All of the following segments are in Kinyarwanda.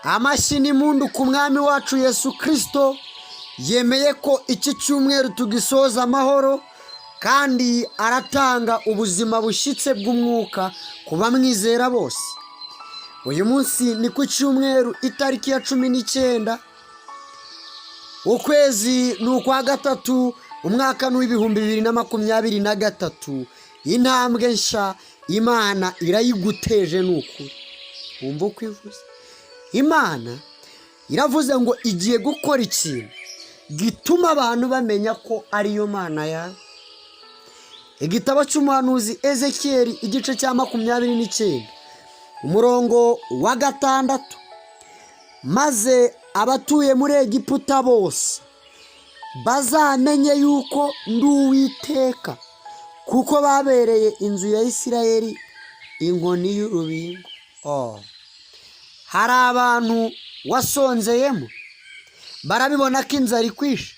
Amashyi n'impundu ku mwami wacu Yesu Kristo, yemeye ko iki cyumweru tugisoza amahoro kandi aratanga ubuzima bushyitse bw'umwuka ku bamwizera bose. Uyu munsi ni ku cyumweru itariki ya 19 ukwezi ni ukwa gatatu umwaka n'ibihumbi 2023. Intambwe nsha Imana irayiguteje n'ukuri. Wumva uko ivuze? Imana iravuze ngo igiye gukora ikintu gituma abantu bamenya ko ariyo Mana yawe. Igitabo cy'umuhanuzi Ezekiel igice cya 29 umurongo wa 6, maze abatuye muri Egiputa bose bazamenye yuko ndi Uwiteka, kuko babereye inzu ya Isirayeli inkoni y'urubingo. Hari abantu wasonzeyemo, barabibona ko inzara ikwishe,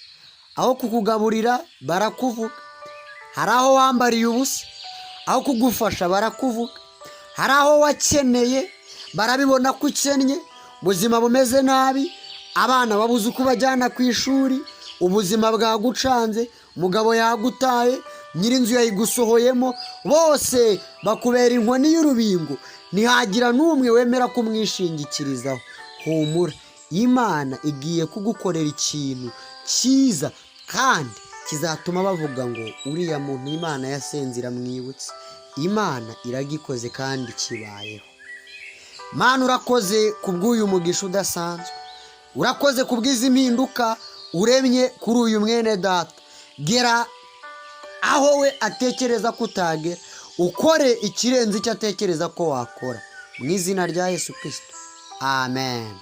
aho kukugaburira barakuvuga. Hari aho wambariye ubusa, aho kugufasha barakuvuga. Hari aho wakeneye, barabibona ko ukennye, ubuzima bumeze nabi, abana babuze uko bajyana ku ishuri, ubuzima bwagucanze, umugabo yagutaye, nyirinzu yayigusohoyemo, bose bakubera inkoni y'urubingo, ntihagira n'umwe wemera kumwishingikirizaho. Humura, Imana igiye kugukorera ikintu cyiza kandi kizatuma bavuga ngo uriya muntu Imana yasenze iramwibutse. Imana iragikoze kandi kibayeho. Mana, urakoze kubw'uyu mugisha udasanzwe, urakoze kubw'izi mpinduka uremye kuri uyu mwene data. Gera aho we atekereza ko utagera, ukore ikirenze icyo atekereza ko wakora, mu izina rya Yesu Kristo, amen.